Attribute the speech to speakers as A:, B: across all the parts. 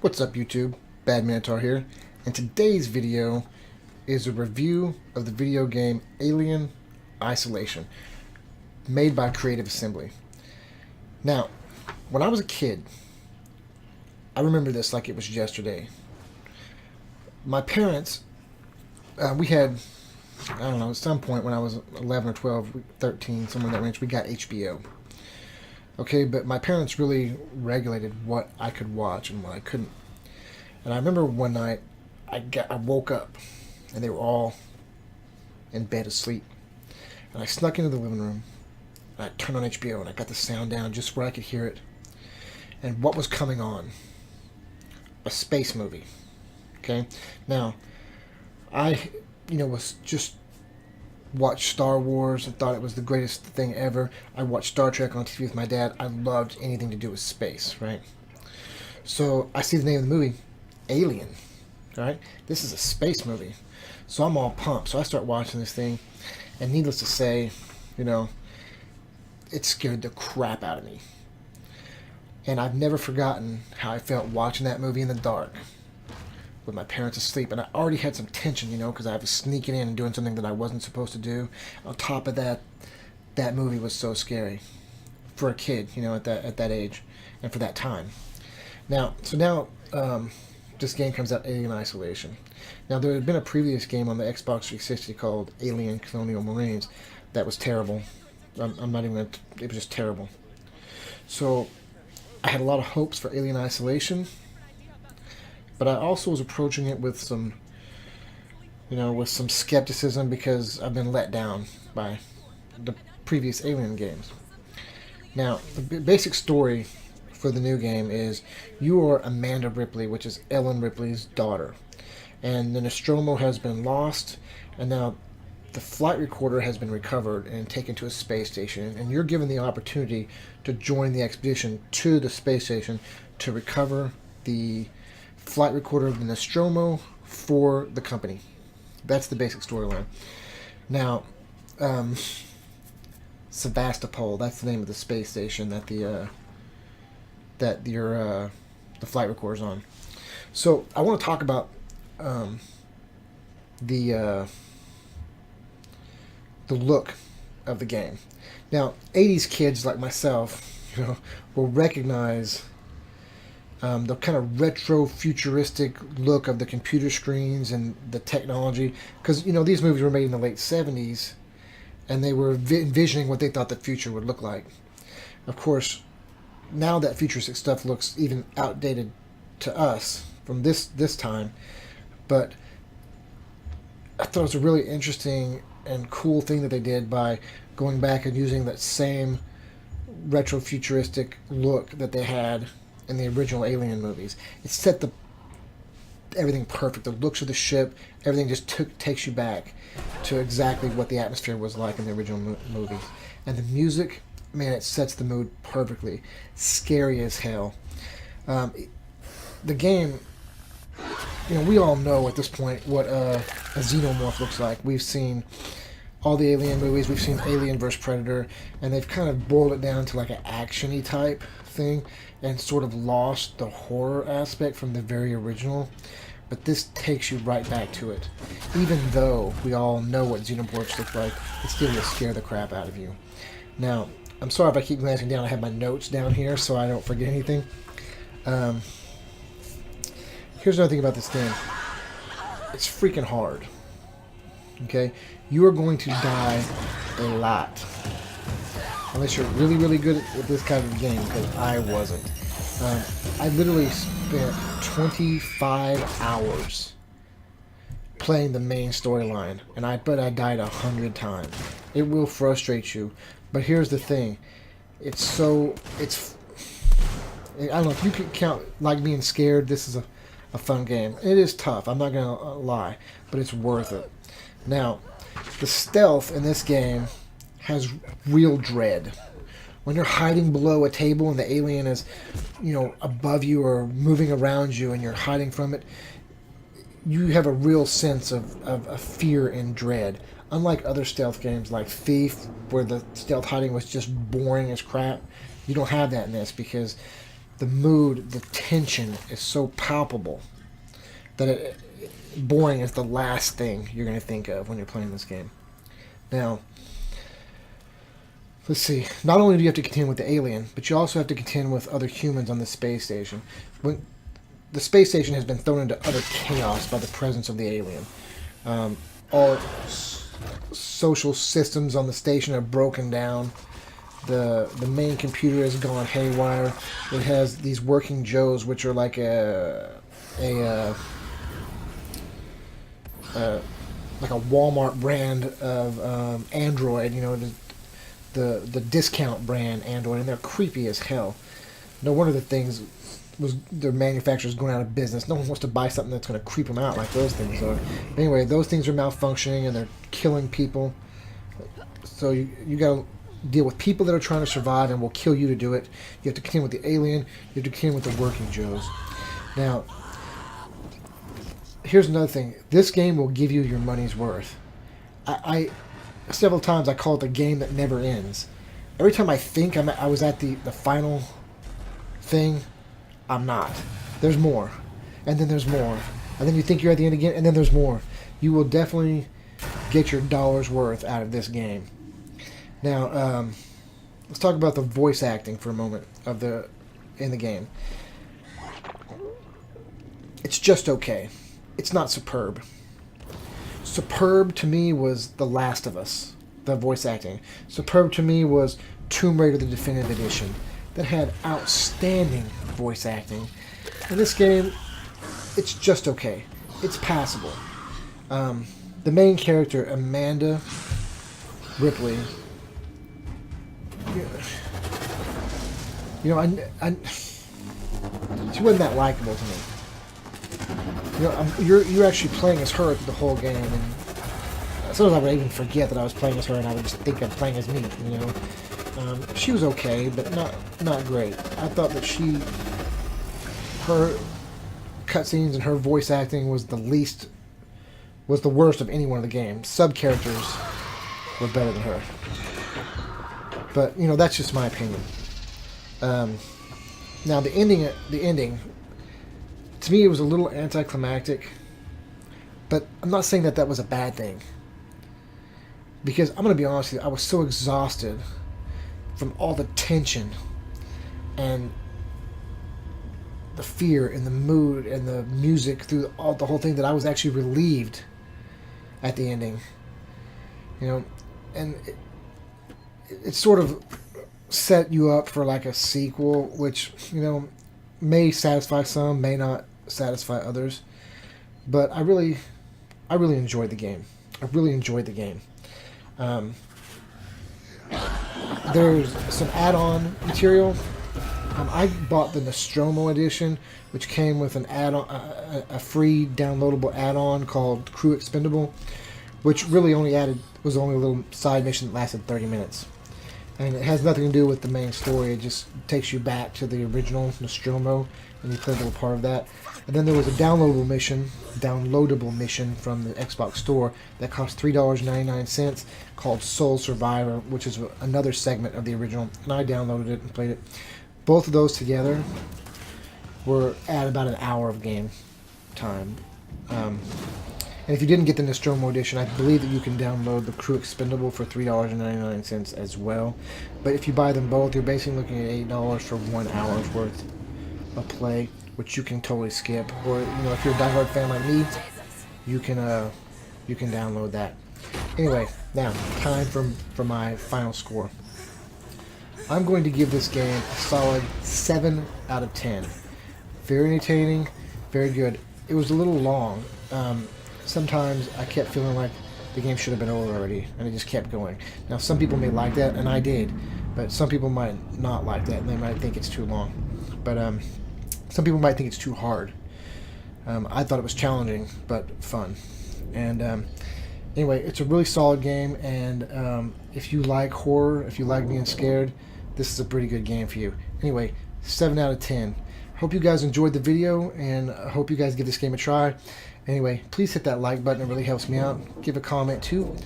A: What's up, YouTube? Bad Minotaur here, and today's video is a review of the video game Alien Isolation, made by Creative Assembly. Now, when I was a kid, I remember this like it was yesterday. My parents, we had, I don't know, at some point when I was 11 or 12, 13, somewhere in that range, we got HBO. Okay, but my parents really regulated what I could watch and what I couldn't. And I remember one night I woke up and they were all in bed asleep. And I snuck into the living room and I turned on HBO and I got the sound down just where I could hear it. And what was coming on? A space movie. Okay? Now, I, was just watched Star Wars and thought it was the greatest thing ever. I watched Star Trek on TV with my dad. I loved anything to do with space, right? So I see the name of the movie, Alien, right? This is a space movie. So I'm all pumped. So I start watching this thing, and needless to say, it scared the crap out of me. And I've never forgotten how I felt watching that movie in the dark with my parents asleep. And I already had some tension, because I was sneaking in and doing something that I wasn't supposed to do. On top of that, that movie was so scary for a kid, at that age and for that time. Now, this game comes out, Alien Isolation. Now, there had been a previous game on the Xbox 360 called Alien Colonial Marines that was terrible. I'm not even going to, it was just terrible. So, I had a lot of hopes for Alien Isolation, but I also was approaching it with some, with some skepticism because I've been let down by the previous Alien games. Now, the basic story for the new game is you are Amanda Ripley, which is Ellen Ripley's daughter. And the Nostromo has been lost, and now the flight recorder has been recovered and taken to a space station, and you're given the opportunity to join the expedition to the space station to recover the flight recorder of the Nostromo for the company. That's the basic storyline. Now, Sevastopol, that's the name of the space station that the flight recorder's on. So I want to talk about the look of the game. Now, 80s kids like myself, will recognize the kind of retro futuristic look of the computer screens and the technology, because these movies were made in the late 70s, and they were envisioning what they thought the future would look like. Of course, now that futuristic stuff looks even outdated to us from this time, but I thought it was a really interesting and cool thing that they did by going back and using that same retro futuristic look that they had in the original Alien movies. It set everything perfect. The looks of the ship, everything just takes you back to exactly what the atmosphere was like in the original movies. And the music, man, it sets the mood perfectly. Scary as hell. The game, we all know at this point what a xenomorph looks like. We've seen all the Alien movies. We've seen Alien vs. Predator, and they've kind of boiled it down to like an action-y type thing and sort of lost the horror aspect from the very original. But this takes you right back to it. Even though we all know what xenomorphs look like, it still will scare the crap out of you. Now, I'm sorry if I keep glancing down. I have my notes down here so I don't forget anything. Here's another thing about this game. It's freaking hard. Okay? You are going to die a lot. Unless you're really, really good at this kind of game, because I wasn't. I literally spent 25 hours playing the main storyline, and I bet I died 100 times. It will frustrate you, but here's the thing. I don't know if you could count like being scared. This is a fun game. It is tough, I'm not going to lie, but it's worth it. Now, the stealth in this game has real dread. When you're hiding below a table and the alien is, above you or moving around you and you're hiding from it, you have a real sense of fear and dread. Unlike other stealth games like Thief, where the stealth hiding was just boring as crap, you don't have that in this because the mood, the tension is so palpable that boring is the last thing you're going to think of when you're playing this game. Now, let's see. Not only do you have to contend with the alien, but you also have to contend with other humans on the space station. When the space station has been thrown into utter chaos by the presence of the alien. All social systems on the station are broken down. The main computer has gone haywire. It has these working Joes, which are like a Walmart brand of Android, the discount brand Android, and they're creepy as hell. No wonder the things their manufacturers going out of business. No one wants to buy something that's going to creep them out like those things are. Anyway, those things are malfunctioning and they're killing people. So you got to deal with people that are trying to survive and will kill you to do it. You have to contend with the alien. You have to contend with the working Joes. Now, here's another thing. This game will give you your money's worth. I several times I call it the game that never ends. Every time I think I was at the final thing, I'm not. There's more. And then there's more. And then you think you're at the end again, and then there's more. You will definitely get your dollar's worth out of this game. Now, let's talk about the voice acting for a moment in the game. It's just okay. It's not superb. Superb to me was The Last of Us, the voice acting. Superb to me was Tomb Raider the Definitive Edition, that had outstanding voice acting. In this game, it's just okay. It's passable. The main character, Amanda Ripley, she wasn't that likable to me. You're actually playing as her the whole game, and sometimes I would even forget that I was playing as her, and I would just think I'm playing as me. She was okay, but not great. I thought that her cutscenes and her voice acting was the worst of anyone in the game. Sub characters were better than her, but that's just my opinion. Now the ending, to me, it was a little anticlimactic, but I'm not saying that was a bad thing, because I'm going to be honest with you, I was so exhausted from all the tension and the fear and the mood and the music through the whole thing that I was actually relieved at the ending. And it sort of set you up for like a sequel, which may satisfy some, may not satisfy others. But I really enjoyed the game. I really enjoyed the game. There's some add-on material. I bought the Nostromo edition, which came with an add-on, a free downloadable add-on called Crew Expendable, which really was only a little side mission that lasted 30 minutes. And it has nothing to do with the main story. It just takes you back to the original Nostromo, and you play a little part of that. And then there was a downloadable mission from the Xbox Store that cost $3.99 called Soul Survivor, which is another segment of the original. And I downloaded it and played it. Both of those together were at about an hour of game time. And if you didn't get the Nostromo edition, I believe that you can download the Crew Expendable for $3.99 as well. But if you buy them both, you're basically looking at $8 for 1 hour's worth of play, which you can totally skip. Or if you're a diehard fan like me, you can download that. Anyway, now time for my final score. I'm going to give this game a solid 7 out of 10. Very entertaining, very good. It was a little long. Sometimes I kept feeling like the game should have been over already, and it just kept going. Now, some people may like that, and I did, but some people might not like that, and they might think it's too long. But some people might think it's too hard. I thought it was challenging, but fun. And anyway, it's a really solid game, and if you like horror, if you like being scared, this is a pretty good game for you. Anyway, 7 out of 10. Hope you guys enjoyed the video, and I hope you guys give this game a try. Anyway, please hit that like button. It really helps me out. Give a comment too,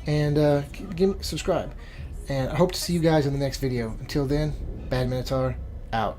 A: and subscribe. And I hope to see you guys in the next video. Until then, Bad Minotaur out.